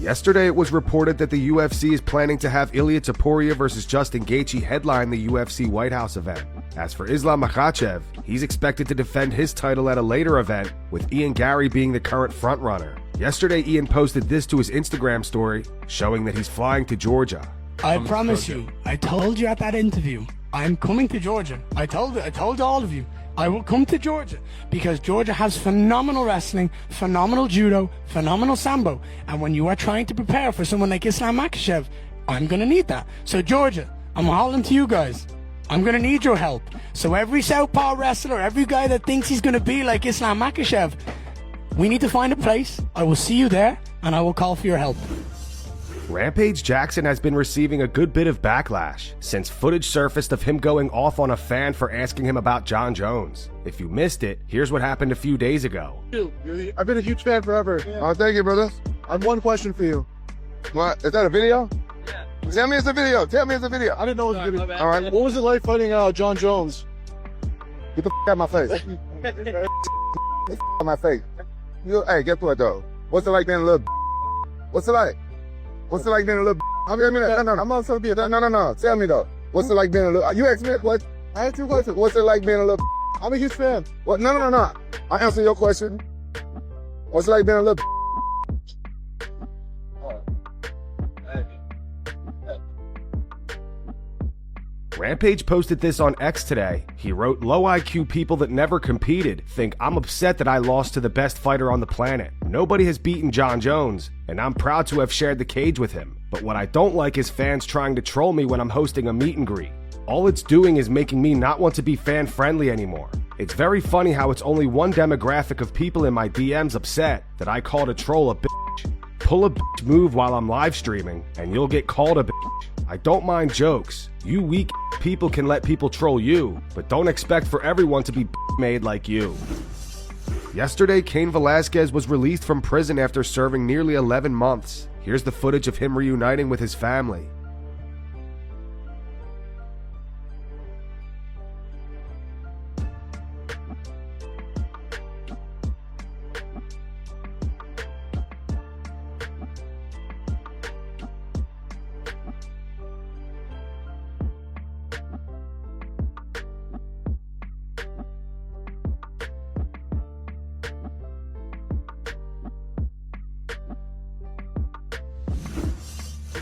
Yesterday, it was reported that the UFC is planning to have Ilia Topuria versus Justin Gaethje headline the UFC White House event. As for Islam Makhachev, he's expected to defend his title at a later event, with Ian Gary being the current frontrunner. Yesterday, Ian posted this to his Instagram story, showing that he's flying to Georgia. I promise you, I told you at that interview, I'm coming to Georgia. I told all of you, I will come to Georgia because Georgia has phenomenal wrestling, phenomenal judo, phenomenal sambo. And when you are trying to prepare for someone like Islam Makhachev, I'm going to need that. So Georgia, I'm holding to you guys. I'm going to need your help. So every southpaw wrestler, every guy that thinks he's going to be like Islam Makhachev, we need to find a place. I will see you there and I will call for your help. Rampage Jackson has been receiving a good bit of backlash since footage surfaced of him going off on a fan for asking him about Jon Jones. If you missed it, here's what happened a few days ago. I've been a huge fan forever. Yeah. Thank you, brother. I have one question for you. What? Is that a video? Yeah. Tell me it's a video. Tell me it's a video. I didn't know it was a video. All right. What was it like fighting Jon Jones? Get the out of my face. Get the out of my face. Hey, guess what, though? What's it like being a little What's it like? What's it like being a little I mean, no. I'm not supposed to be a No. Tell me, though. What's it like being a little You asked me what? I asked you a question. What's it like being a little I'm a huge fan. What? No. I answer your question. What's it like being a little Rampage posted this on X today. He wrote, "Low IQ people that never competed think I'm upset that I lost to the best fighter on the planet. Nobody has beaten Jon Jones, and I'm proud to have shared the cage with him. But what I don't like is fans trying to troll me when I'm hosting a meet and greet. All it's doing is making me not want to be fan friendly anymore. It's very funny how it's only one demographic of people in my DMs upset that I called a troll a bitch. Pull a bitch move while I'm live streaming, and you'll get called a bitch. I don't mind jokes. You weak people can let people troll you, but don't expect for everyone to be made like you." Yesterday, Cain Velasquez was released from prison after serving nearly 11 months. Here's the footage of him reuniting with his family.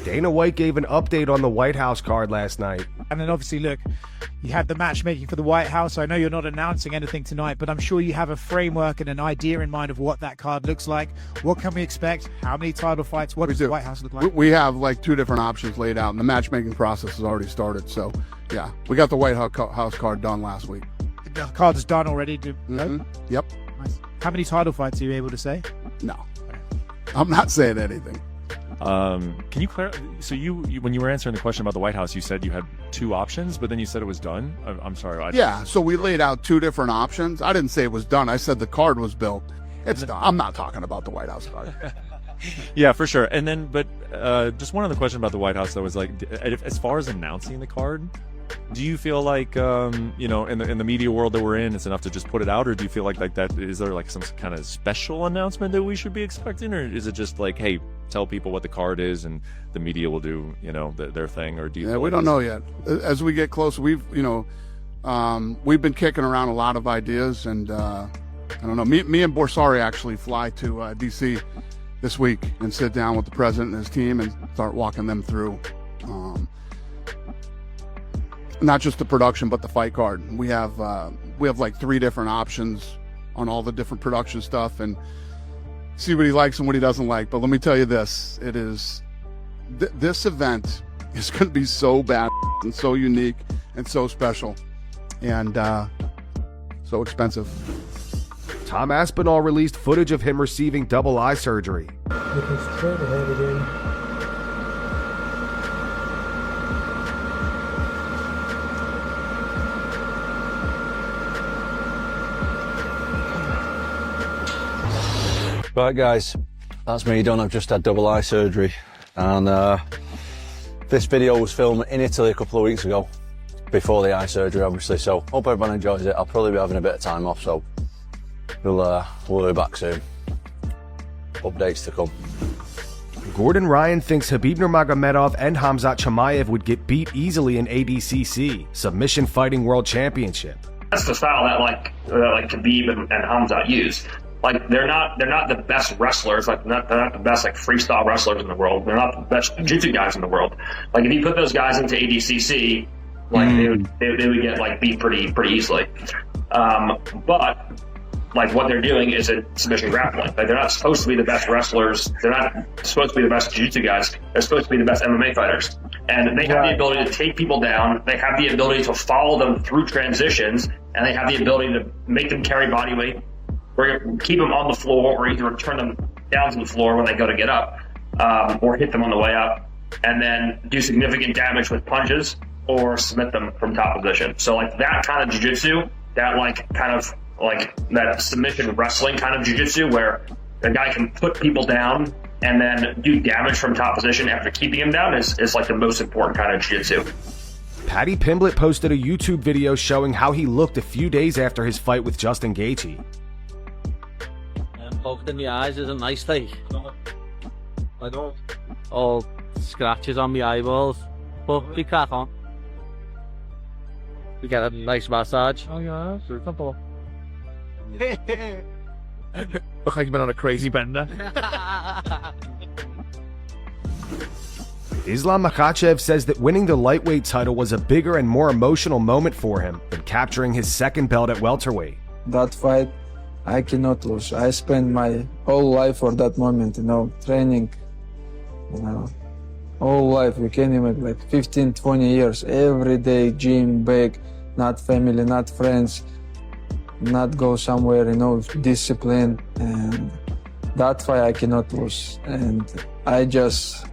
Dana White gave an update on the White House card last night. And then obviously, look, you had the matchmaking for the White House. I know you're not announcing anything tonight, but I'm sure you have a framework and an idea in mind of what that card looks like. What can we expect? How many title fights? What does the White House look like? We have like 2 different options laid out, and the matchmaking process has already started. So, yeah, we got the White House card done last week. The card is done already? Yep. Nice. How many title fights are you able to say? No. I'm not saying anything. Can you clarify? So you when you were answering the question about the White House, you said you had 2 options, but then you said it was done. I'm sorry. Yeah. So we laid out 2 different options. I didn't say it was done. I said the card was built. It's done. I'm not talking about the White House card. Yeah, for sure. And then, but just one other question about the White House though is like, as far as announcing the card, do you feel like you know, in the media world that we're in, it's enough to just put it out, or do you feel like that is there like some kind of special announcement that we should be expecting, or is it just like, hey, tell people what the card is and the media will do, you know, their thing? Or do you? Yeah, we don't know yet. As we get closer, we've been kicking around a lot of ideas, and I don't know. Me and Borsari actually fly to DC this week and sit down with the president and his team and start walking them through. Not just the production, but the fight card. We have like 3 different options on all the different production stuff, and see what he likes and what he doesn't like. But let me tell you this: it is this event is going to be so bad and so unique and so special and so expensive. Tom Aspinall released footage of him receiving double eye surgery. Looking straight ahead again. Right guys, that's me done. I've just had double eye surgery, and this video was filmed in Italy a couple of weeks ago, before the eye surgery obviously, so hope everyone enjoys it. I'll probably be having a bit of time off, so we'll be back soon. Updates to come. Gordon Ryan thinks Zabit Nurmagomedov and Khamzat Chimaev would get beat easily in ADCC, Submission Fighting World Championship. That's the style that like Khabib and Khamzat use. Like they're not the best wrestlers. Like they're not the best like freestyle wrestlers in the world. They're not the best jiu-jitsu guys in the world. Like if you put those guys into ADCC, like they would get like beat pretty easily. But like what they're doing is a submission grappling. Like they're not supposed to be the best wrestlers. They're not supposed to be the best jiu-jitsu guys. They're supposed to be the best MMA fighters. And they have the ability to take people down. They have the ability to follow them through transitions, and they have the ability to make them carry body weight, or keep them on the floor, or either turn them down to the floor when they go to get up, or hit them on the way up, and then do significant damage with punches or submit them from top position. So like that kind of jiu-jitsu, that like kind of like that submission wrestling kind of jiu-jitsu where a guy can put people down and then do damage from top position after keeping him down is like the most important kind of jiu-jitsu. Paddy Pimblett posted a YouTube video showing how he looked a few days after his fight with Justin Gaethje. Poked in the eyes isn't nice, like. I don't. All scratches on my eyeballs, but we crack on. We get a nice massage. Oh yeah, simple. Look like you've been on a crazy bender. Islam Makhachev says that winning the lightweight title was a bigger and more emotional moment for him than capturing his second belt at welterweight. That fight, I cannot lose. I spent my whole life for that moment, training, whole life. You can imagine, like 15, 20 years, every day, gym, back, not family, not friends, not go somewhere, discipline. And that fight I cannot lose. And I just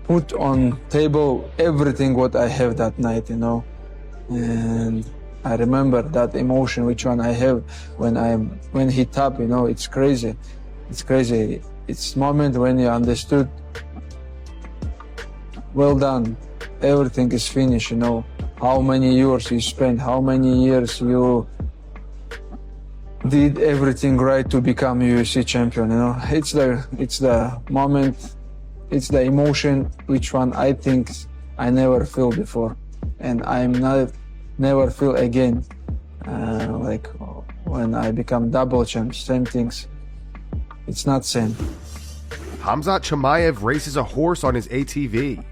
put on table everything what I have that night, and I remember that emotion, which one I have when he tapped, it's crazy. It's crazy. It's moment when you understood, well done, everything is finished, how many years you spent, how many years you did everything right to become UFC champion, It's the moment, it's the emotion, which one I think I never feel before, and never feel again. Like when I become double champ, same things. It's not same. Khamzat Chimaev races a horse on his ATV.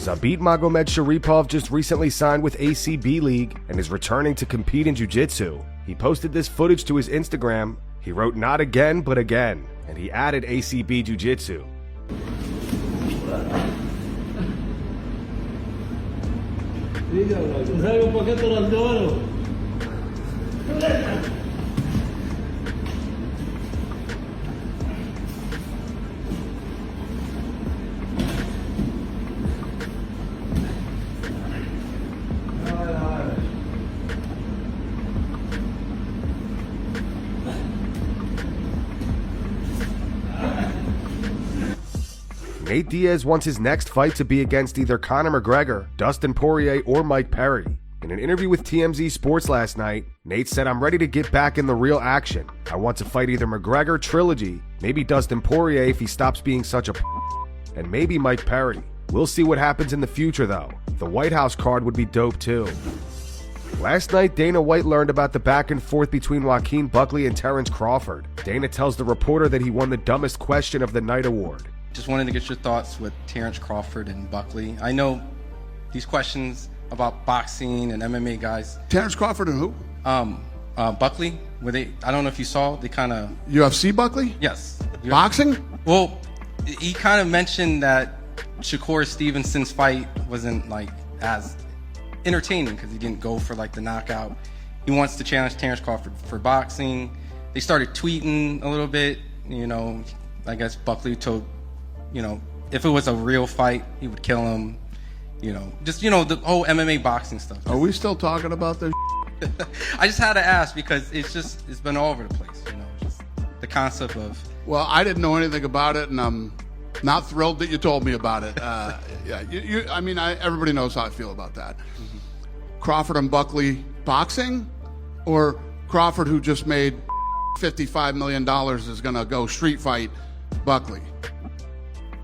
Zabit Magomedsharipov just recently signed with ACB League and is returning to compete in jiu-jitsu. He posted this footage to his Instagram. He wrote "not again, but again," and he added ACB Jiu-Jitsu. Nate Diaz wants his next fight to be against either Conor McGregor, Dustin Poirier, or Mike Perry. In an interview with TMZ Sports last night, Nate said, "I'm ready to get back in the real action. I want to fight either McGregor trilogy, maybe Dustin Poirier if he stops being such a and maybe Mike Perry. We'll see what happens in the future though. The White House card would be dope too." Last night, Dana White learned about the back and forth between Joaquin Buckley and Terrence Crawford. Dana tells the reporter that he won the dumbest question of the night award. Just wanted to get your thoughts with Terrence Crawford and Buckley. I know these questions about boxing and MMA guys. Terrence Crawford and who? Buckley. I don't know if you saw, they kind of... UFC Buckley? Yes. Boxing? Well, he kind of mentioned that Shakur Stevenson's fight wasn't like as entertaining because he didn't go for like the knockout. He wants to challenge Terrence Crawford for boxing. They started tweeting a little bit, I guess Buckley told, if it was a real fight, he would kill him. The whole MMA boxing stuff. Are we still talking about this? I just had to ask because it's been all over the place, just the concept of... Well, I didn't know anything about it, and I'm Not thrilled that you told me about it. I mean, everybody knows how I feel about that. Crawford and Buckley boxing, or Crawford, who just made $55 million, is going to go street fight Buckley?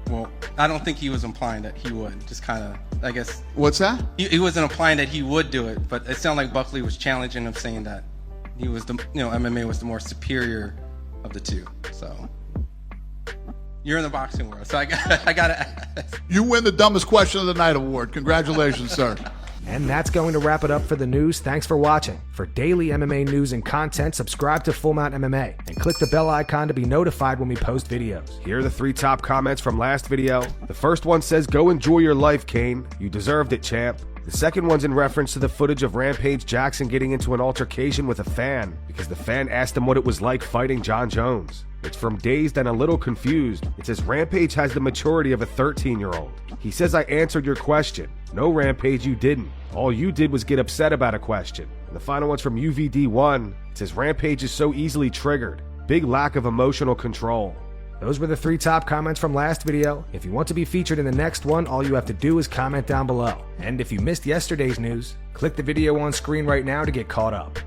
Well, I don't think he was implying that he would. Just kind of, I guess. What's that? He wasn't implying that he would do it, but it sounded like Buckley was challenging him, saying that he was MMA was the more superior of the two. So you're in the boxing world, so I gotta ask. You win the dumbest question of the night award. Congratulations, sir. And that's going to wrap it up for the news. Thanks for watching. For daily MMA news and content, subscribe to Full Mount MMA and click the bell icon to be notified when we post videos. Here are the 3 top comments from last video. The first one says, "Go enjoy your life, Kane. You deserved it, champ." The second one's in reference to the footage of Rampage Jackson getting into an altercation with a fan because the fan asked him what it was like fighting John Jones. It's from Dazed and a Little Confused. It says, "Rampage has the maturity of a 13-year-old. He says I answered your question. No, Rampage, you didn't. All you did was get upset about a question." And the final one's from UVD1. It says, "Rampage is so easily triggered. Big lack of emotional control." Those were the 3 top comments from last video. If you want to be featured in the next one, all you have to do is comment down below. And if you missed yesterday's news, click the video on screen right now to get caught up.